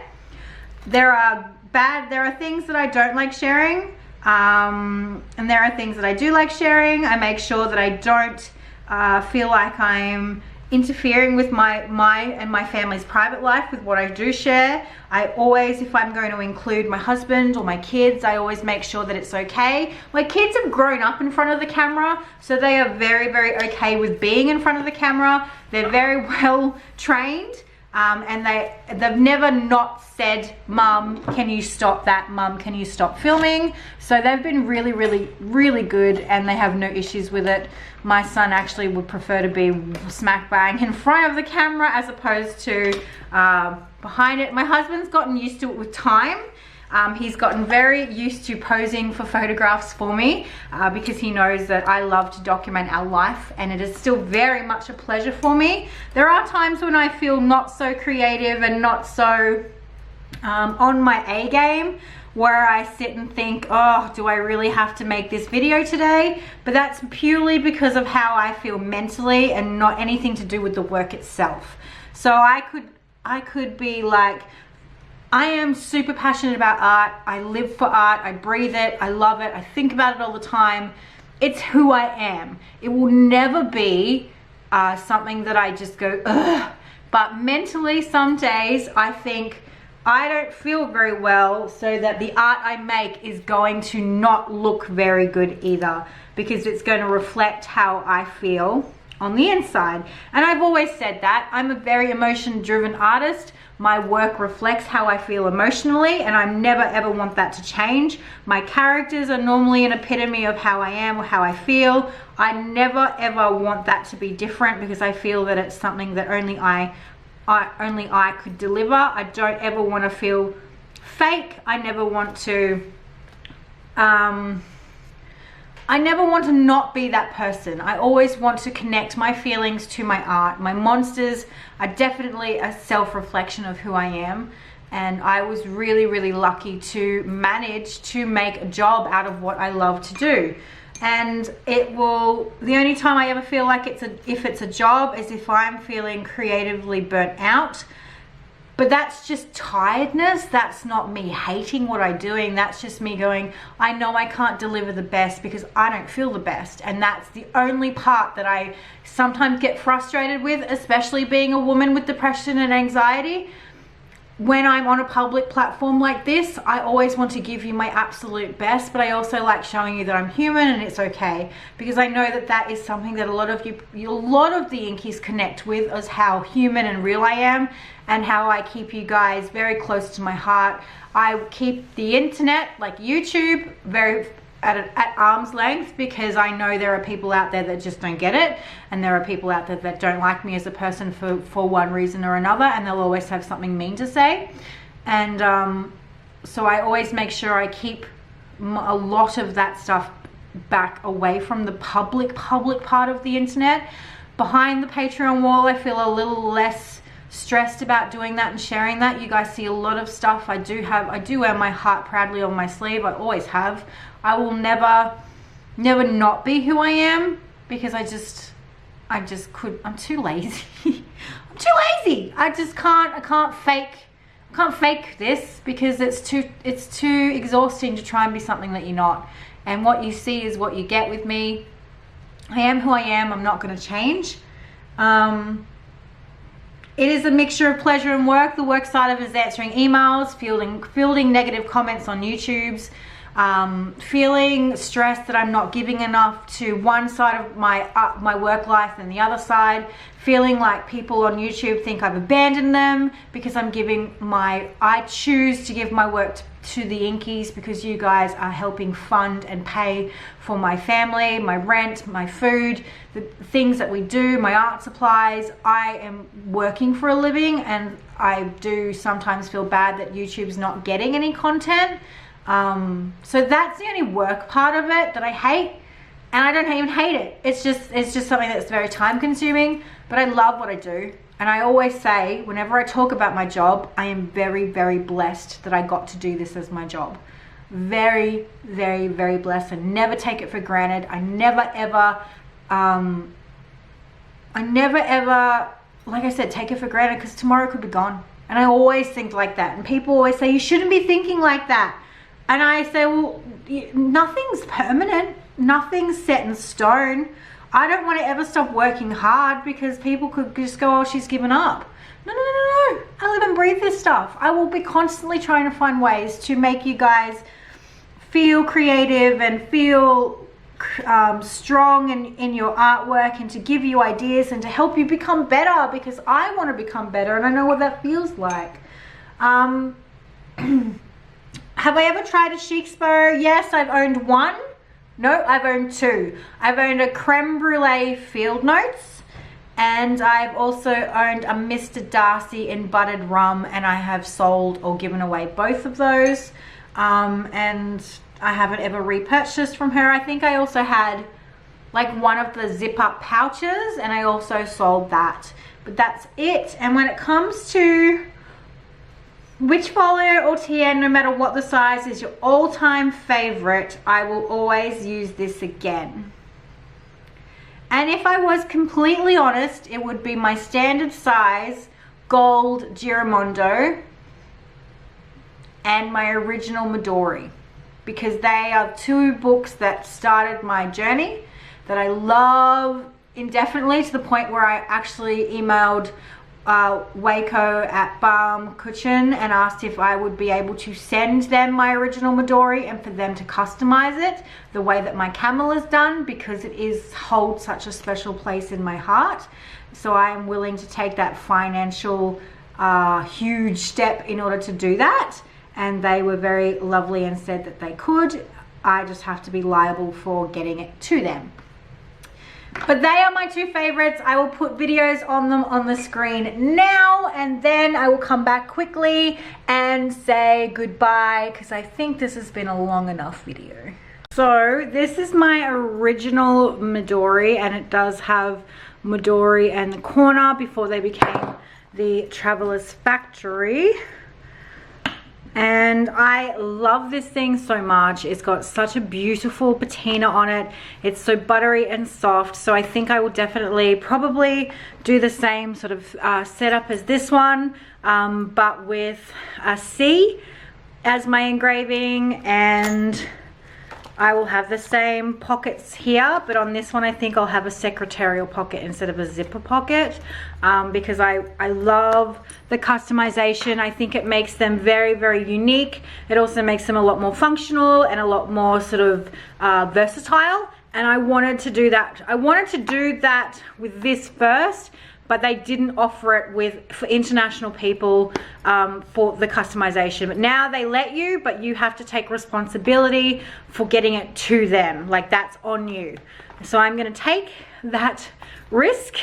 There are things that I don't like sharing, and there are things that I do like sharing. I make sure that I don't feel like I'm interfering with my and my family's private life with what I do share. I always, if I'm going to include my husband or my kids, I always make sure that it's okay. My kids have grown up in front of the camera, so they are very, very okay with being in front of the camera. They're very well trained. And they've never not said, Mum, can you stop that? Mum, can you stop filming? So they've been really, really, really good, and they have no issues with it. My son actually would prefer to be smack bang in front of the camera as opposed to behind it. My husband's gotten used to it with time. He's gotten very used to posing for photographs for me because he knows that I love to document our life, and it is still very much a pleasure for me. There are times when I feel not so creative and not so on my A game, where I sit and think, oh, do I really have to make this video today? But that's purely because of how I feel mentally and not anything to do with the work itself. So I could be like, I am super passionate about art. I live for art. I breathe it. I love it. I think about it all the time. it's who I am. It will never be something that I just go, ugh. But mentally, some days I think I don't feel very well, so that the art I make is going to not look very good either, because it's going to reflect how I feel on the inside. And I've always said that I'm a very emotion driven artist. My work reflects how I feel emotionally, and I never ever want that to change. My characters are normally an epitome of how I am or how I feel. I never ever want that to be different, because I feel that it's something that only I could deliver. I don't ever want to feel fake. I never want to not be that person. I always want to connect my feelings to my art. My monsters are definitely a self-reflection of who I am. And I was really, really lucky to manage to make a job out of what I love to do. And the only time I ever feel like if it's a job is if I'm feeling creatively burnt out. But that's just tiredness. That's not me hating what I'm doing. That's just me going, I know I can't deliver the best because I don't feel the best. And that's the only part that I sometimes get frustrated with, especially being a woman with depression and anxiety. When I'm on a public platform like this, I always want to give you my absolute best, but I also like showing you that I'm human and it's okay, because I know that that is something that a lot of the Inkies connect with, as how human and real I am, and how I keep you guys very close to my heart. I keep the internet, like YouTube, very at arm's length, because I know there are people out there that just don't get it, and there are people out there that don't like me as a person for one reason or another, and they'll always have something mean to say. And so I always make sure I keep a lot of that stuff back away from the public part of the internet. Behind the Patreon wall, I feel a little less stressed about doing that and sharing that. You guys see a lot of stuff. I do wear my heart proudly on my sleeve. I always have. I will never not be who I am, because I'm too lazy. I'm too lazy. I can't fake this, because it's too exhausting to try and be something that you're not. And what you see is what you get with me. I am who I am. I'm not going to change. It is a mixture of pleasure and work. The work side of it is answering emails, fielding negative comments on YouTube's, feeling stressed that I'm not giving enough to one side of my work life than the other side, feeling like people on YouTube think I've abandoned them because I choose to give my work to the Inkies, because you guys are helping fund and pay for my family, my rent, my food, the things that we do, my art supplies. I am working for a living, and I do sometimes feel bad that YouTube's not getting any content. So that's the only work part of it that I hate, and I don't even hate it. It's just something that's very time consuming, but I love what I do. And I always say, whenever I talk about my job, I am very, very blessed that I got to do this as my job. Very, very, very blessed. I never take it for granted. I never ever, like I said, take it for granted, because tomorrow could be gone. And I always think like that. And people always say, you shouldn't be thinking like that. And I say, well, nothing's permanent. Nothing's set in stone. I don't want to ever stop working hard, because people could just go, oh, she's given up. No. I live and breathe this stuff. I will be constantly trying to find ways to make you guys feel creative and feel strong in your artwork, and to give you ideas and to help you become better, because I want to become better and I know what that feels like. Have I ever tried a Chic Spo? Yes, I've owned one. No, I've owned two. I've owned a Creme Brulee Field Notes, and I've also owned a Mr. Darcy in Buttered Rum, and I have sold or given away both of those. And I haven't ever repurchased from her. I think I also had like one of the zip up pouches, and I also sold that. But that's it. And when it comes to which folio or TN, no matter what the size, is your all-time favorite, I will always use this again. And if I was completely honest, it would be my standard size gold Giramondo and my original Midori, because they are two books that started my journey that I love indefinitely, to the point where I actually emailed Waco at Balm Kitchen and asked if I would be able to send them my original Midori and for them to customize it the way that my camel is done, because it holds such a special place in my heart. So I am willing to take that financial huge step in order to do that, and they were very lovely and said that they could. I just have to be liable for getting it to them. But they are my two favorites. I will put videos on them on the screen now, and then I will come back quickly and say goodbye, because I think this has been a long enough video. So this is my original Midori, and it does have Midori and the corner before they became the Traveler's Factory. And I love this thing so much. It's got such a beautiful patina on it. It's so buttery and soft. So I think I will definitely probably do the same sort of setup as this one, but with a C as my engraving, and I will have the same pockets here, but on this one I think I'll have a secretarial pocket instead of a zipper pocket, because I love the customization. I think it makes them very, very unique. It also makes them a lot more functional and a lot more sort of versatile, and I wanted to do that. I wanted to do that with this first, but they didn't offer it for international people for the customization. But now they let you, but you have to take responsibility for getting it to them. Like, that's on you. So I'm gonna take that risk,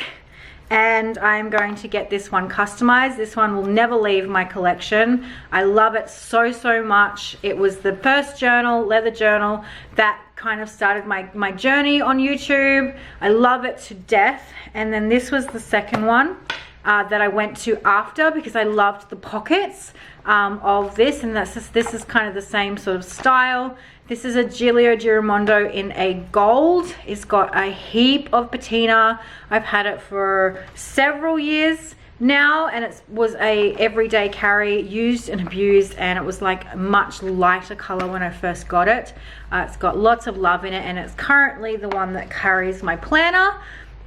and I'm going to get this one customized. This one will never leave my collection. I love it so, so much. It was the first journal, leather journal, that kind of started my journey on YouTube. I love it to death. And then this was the second one that I went to after, because I loved the pockets of this, and this is kind of the same sort of style. This is a Giulio Giramondo in a gold. It's got a heap of patina. I've had it for several years now, and it was a everyday carry, used and abused, and it was like a much lighter color when I first got it. It's got lots of love in it, and it's currently the one that carries my planner.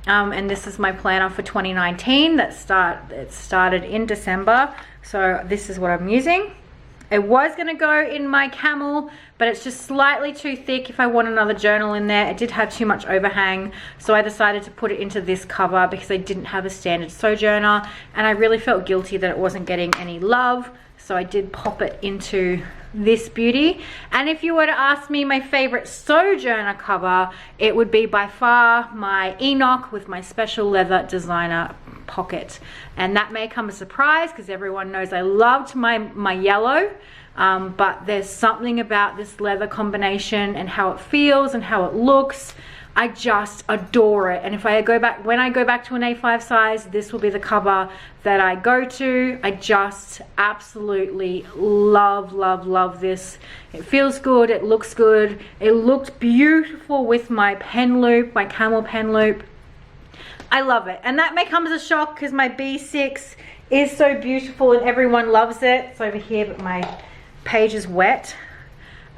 And this is my planner for 2019 it started in December, so this is what I'm using. It was going to go in my camel, but it's just slightly too thick if I want another journal in there. It did have too much overhang, so I decided to put it into this cover because I didn't have a standard Sojourner, and I really felt guilty that it wasn't getting any love, so I did pop it into this beauty. And if you were to ask me my favorite Sojourner cover, it would be by far my Enoch with my special leather designer pocket. And that may come as a surprise because everyone knows I loved my yellow, but there's something about this leather combination and how it feels and how it looks. I just adore it. And if I go back, when I go back to an A5 size, this will be the cover that I go to. I just absolutely love, love, love this. It feels good, it looks good. It looked beautiful with my pen loop, my camel pen loop. I love it. And that may come as a shock because my B6 is so beautiful and everyone loves it. It's over here, but my page is wet.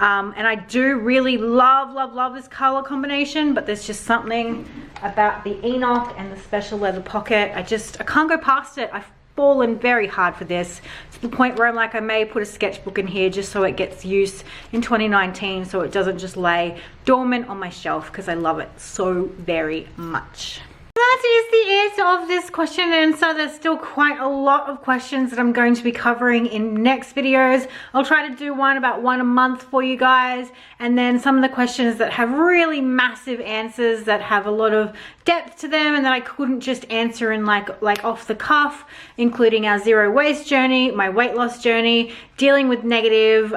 And I do really love, love, love this color combination, but there's just something about the Enoch and the special leather pocket. I can't go past it. I've fallen very hard for this, to the point where I'm like, I may put a sketchbook in here just so it gets use in 2019, so it doesn't just lay dormant on my shelf, because I love it so very much. That is the answer of this question and answer. There's still quite a lot of questions that I'm going to be covering in next videos. I'll try to do about one a month for you guys, and then some of the questions that have really massive answers that have a lot of depth to them and that I couldn't just answer in like off the cuff, including our zero waste journey, my weight loss journey, dealing with negative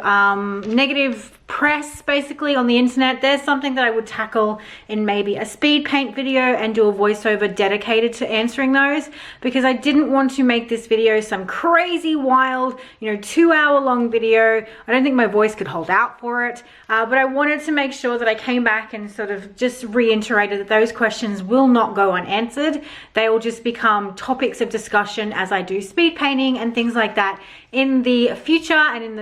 press basically on the internet. There's something that I would tackle in maybe a speed paint video and do a voiceover dedicated to answering those, because I didn't want to make this video some crazy wild, 2-hour long video. I don't think my voice could hold out for it, but I wanted to make sure that I came back and sort of just reiterated that those questions will not go unanswered. They will just become topics of discussion as I do speed painting and things like that in the future and in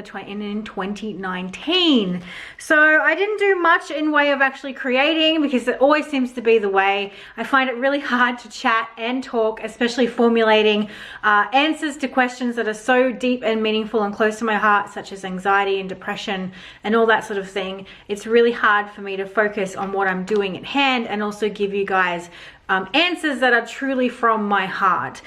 2019. So I didn't do much in way of actually creating, because it always seems to be the way. I find it really hard to chat and talk, especially formulating answers to questions that are so deep and meaningful and close to my heart, such as anxiety and depression and all that sort of thing. It's really hard for me to focus on what I'm doing at hand and also give you guys answers that are truly from my heart.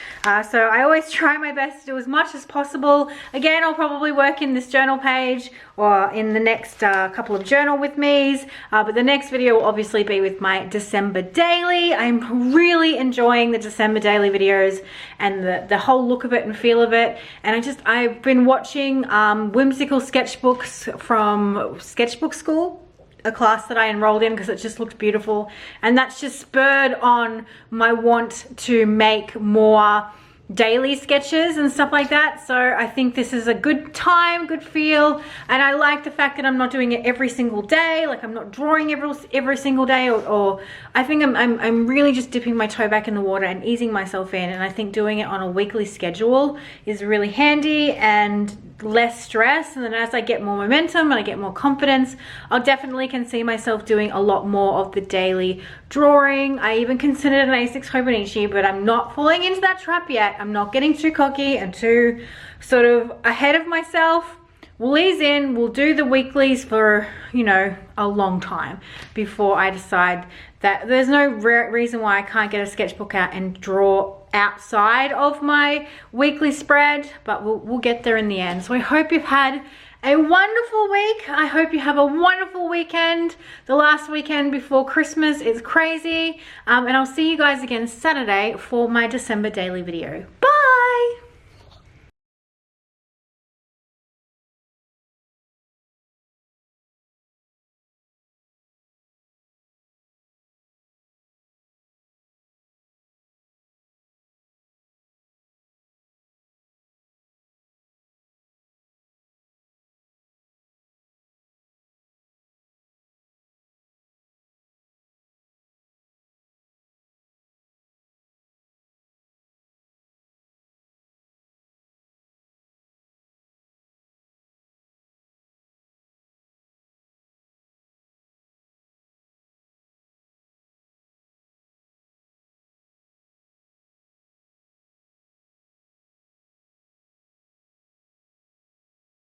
So I always try my best to do as much as possible. Again, I'll probably work in this journal page or in the next couple of journal with me's, but the next video will obviously be with my December daily. I'm really enjoying the December daily videos and the whole look of it and feel of it. And I've been watching whimsical sketchbooks from Sketchbook School, a class that I enrolled in, because it just looked beautiful, and that's just spurred on my want to make more daily sketches and stuff like that. So I think this is a good time, good feel, and I like the fact that I'm not doing it every single day. Like, I'm not drawing every single day, or I think I'm really just dipping my toe back in the water and easing myself in. And I think doing it on a weekly schedule is really handy and less stress. And then as I get more momentum and I get more confidence, I'll definitely can see myself doing a lot more of the daily drawing. I even considered an A6 Hobonichi, but I'm not falling into that trap yet. I'm not getting too cocky and too sort of ahead of myself. We'll ease in, we'll do the weeklies for, you know, a long time before I decide that there's no reason why I can't get a sketchbook out and draw outside of my weekly spread, but we'll get there in the end. So I hope you've had a wonderful week. I hope you have a wonderful weekend. The last weekend before Christmas is crazy. And I'll see you guys again Saturday for my December daily video. Bye!